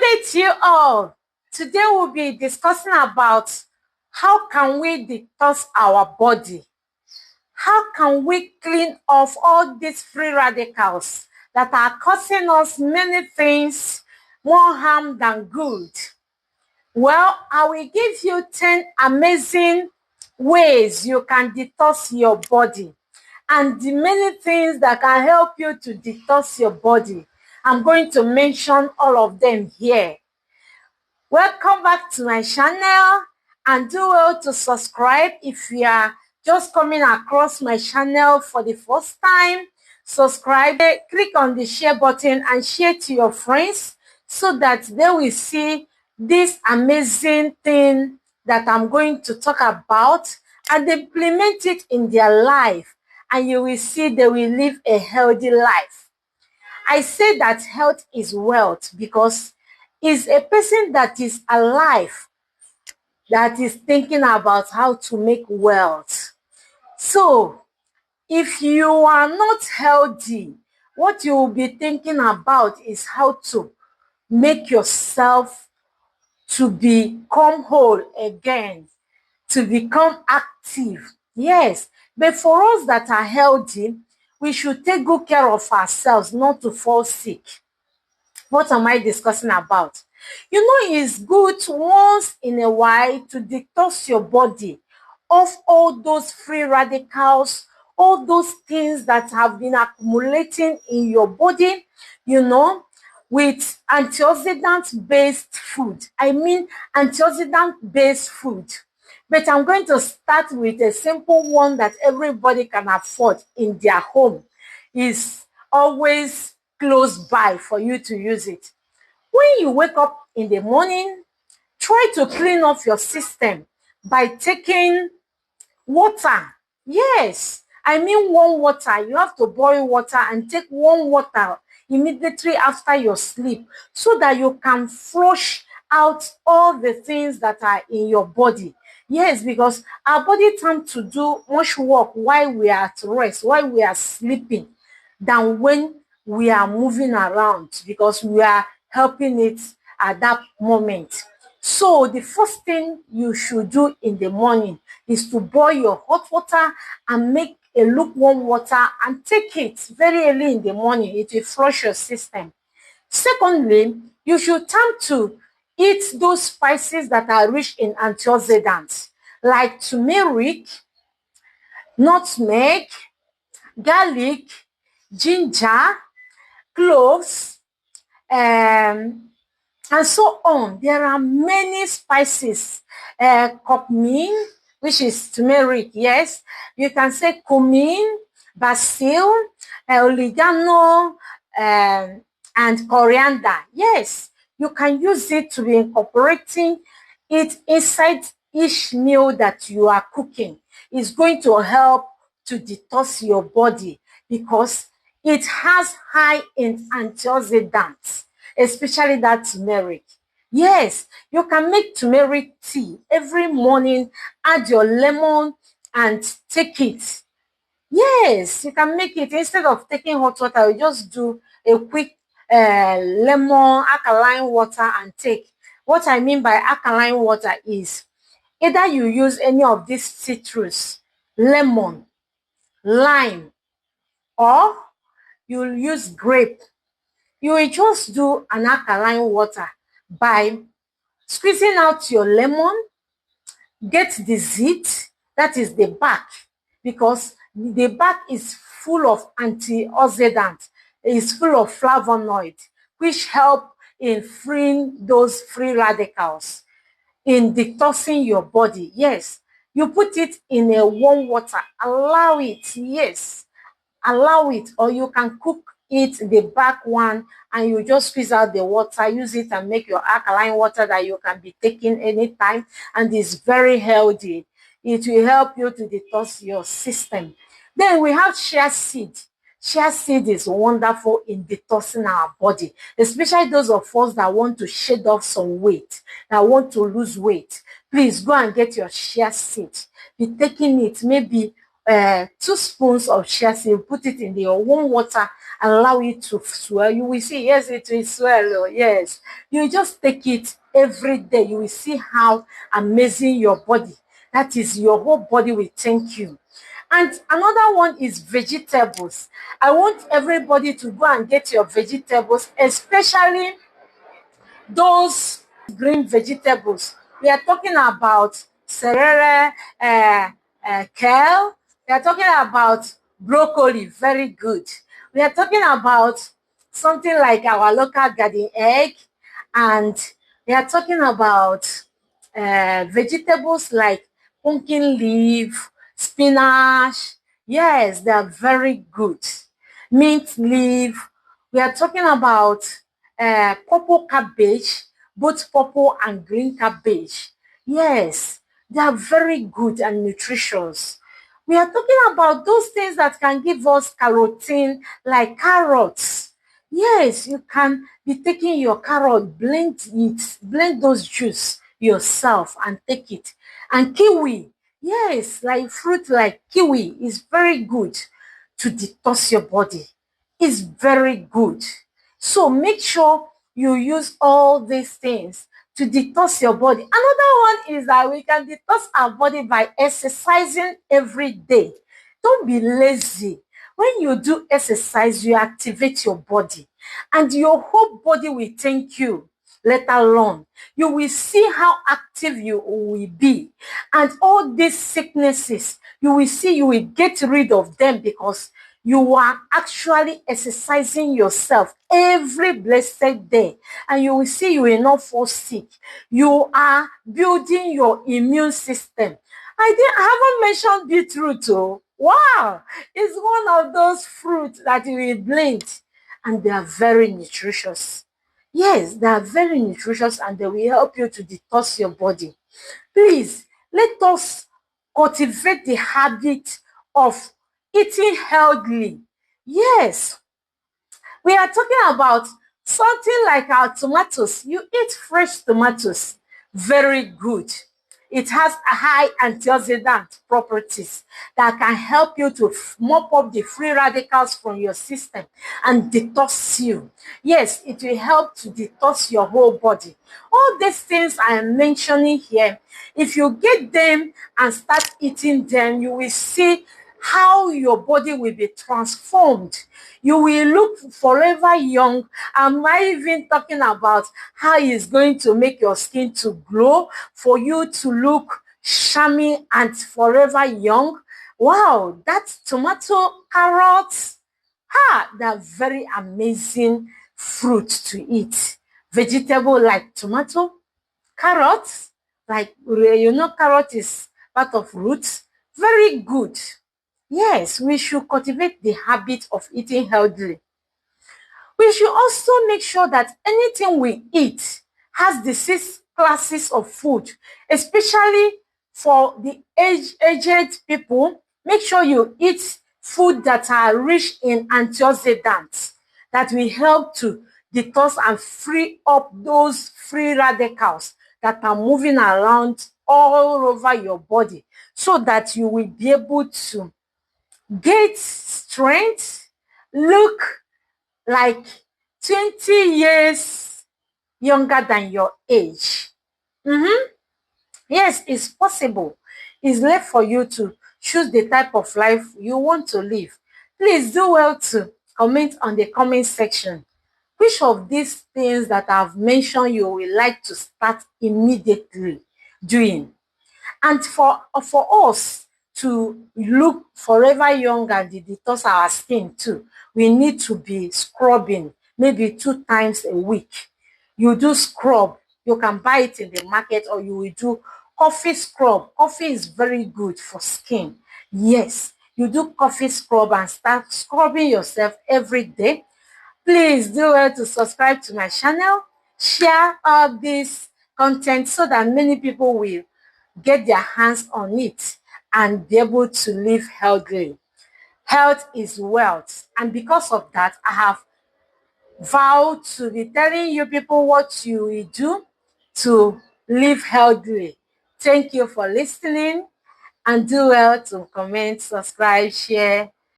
day to you all. Today we'll be discussing about how can we detox our body. How can we clean off all these free radicals that are causing us many things, more harm than good? Well, I will give you 10 amazing ways you can detox your body and the many things that can help you to detox your body. I'm going to mention all of them here. Welcome back to my channel and do well to subscribe if you are just coming across my channel for the first time. Subscribe, click on the share button and share to your friends so that they will see this amazing thing that I'm going to talk about and implement it in their life, and you will see they will live a healthy life. I say that health is wealth because it's a person that is alive that is thinking about how to make wealth. So, if you are not healthy, what you will be thinking about is how to make yourself to become whole again, to become active. Yes, but for us that are healthy, we should take good care of ourselves, not to fall sick. What am I discussing about? You know, it's good once in a while to detox your body of all those free radicals, all those things that have been accumulating in your body, you know, with antioxidant-based food. I mean antioxidant-based food. But I'm going to start with a simple one that everybody can afford in their home. Is always close by for you to use it. When you wake up in the morning, try to clean off your system by taking water. Yes, I mean warm water. You have to boil water and take warm water immediately after your sleep so that you can flush out all the things that are in your body. Yes, because our body tends to do much work while we are at rest, while we are sleeping, than when we are moving around, because we are helping it at that moment. So the first thing you should do in the morning is to boil your hot water and make a lukewarm water and take it very early in the morning. It will flush your system. Secondly, you should tend to eat those spices that are rich in antioxidants, like turmeric, nutmeg, garlic, ginger, cloves, and so on. There are many spices. Cumin, which is turmeric, yes. You can say cumin, basil, oregano, and coriander. Yes, you can use it to be incorporating it inside each meal that you are cooking. It's going to help to detox your body because it has high in antioxidants, especially that turmeric. Yes, you can make turmeric tea every morning, add your lemon and take it. Yes, you can make it instead of taking hot water. You just do a quick lemon alkaline water and take. What I mean by alkaline water is either you use any of these citrus, lemon, lime, or you'll use grape. You will just do an alkaline water by squeezing out your lemon, get the zit, that is the back, because the back is full of antioxidants, is full of flavonoids, which help in freeing those free radicals, in detoxing your body. Yes, you put it in a warm water, allow it, yes, allow it, or you can cook it the back one and you just squeeze out the water, use it and make your alkaline water that you can be taking anytime, and it's very healthy. It will help you to detox your system. Then we have chia seed. Chia seed is wonderful in detoxing our body, especially those of us that want to shed off some weight, that want to lose weight. Please go and get your chia seed. Be taking it maybe 2 spoons of chia seed, put it in your warm water allow it to swell. You will see, yes, it will swell. Oh, yes. You just take it every day. You will see how amazing your body, that is, your whole body will thank you. And another one is vegetables. I want everybody to go and get your vegetables, especially those green vegetables. We are talking about serere, kale. We are talking about broccoli, very good. We are talking about something like our local garden egg, and we are talking about vegetables like pumpkin leaf, spinach. Yes, they are very good. Mint leaf. We are talking about purple cabbage, both purple and green cabbage. Yes, they are very good and nutritious. We are talking about those things that can give us carotene, like carrots. Yes, you can be taking your carrot, blend it, blend those juice yourself and take it. And kiwi, yes, like fruit like kiwi is very good to detox your body. It's very good. So make sure you use all these things to detox your body. Another one is that we can detox our body by exercising every day. Don't be lazy. When you do exercise, you activate your body and your whole body will thank you later on. You will see how active you will be, and all these sicknesses, you will see you will get rid of them because you are actually exercising yourself every blessed day, and you will see you will not fall sick. You are building your immune system. I haven't mentioned beetroot. Oh, wow! It's one of those fruits that you will blend, and they are very nutritious. Yes, they are very nutritious and they will help you to detox your body. Please, let us cultivate the habit of eating healthily. Yes, we are talking about something like our tomatoes. You eat fresh tomatoes, very good. It has a high antioxidant properties that can help you to mop up the free radicals from your system and detox you. Yes, it will help to detox your whole body. All these things I am mentioning here, if you get them and start eating them, you will see how your body will be transformed. You will look forever young. Am I even talking about how it's going to make your skin to glow, for you to look charming and forever young? Wow, that's tomato, carrots. They're very amazing fruit to eat. Vegetable like tomato, carrots, like carrot is part of roots. Very good. Yes, we should cultivate the habit of eating healthily. We should also make sure that anything we eat has the 6 classes of food, especially for the aged people. Make sure you eat food that are rich in antioxidants that will help to detox and free up those free radicals that are moving around all over your body, so that you will be able to get strength, look like 20 years younger than your age. Yes, it's possible. It's left for you to choose the type of life you want to live. Please do well to comment on the comment section. Which of these things that I've mentioned you will like to start immediately doing? And for us to look forever young and detox our skin too, we need to be scrubbing maybe 2 times a week. You do scrub, you can buy it in the market, or you will do coffee scrub. Coffee is very good for skin. Yes, you do coffee scrub and start scrubbing yourself every day. Please do well to subscribe to my channel, share all this content so that many people will get their hands on it and be able to live healthily. Health is wealth. And because of that, I have vowed to be telling you people what you will do to live healthily. Thank you for listening, and do well to comment, subscribe, share.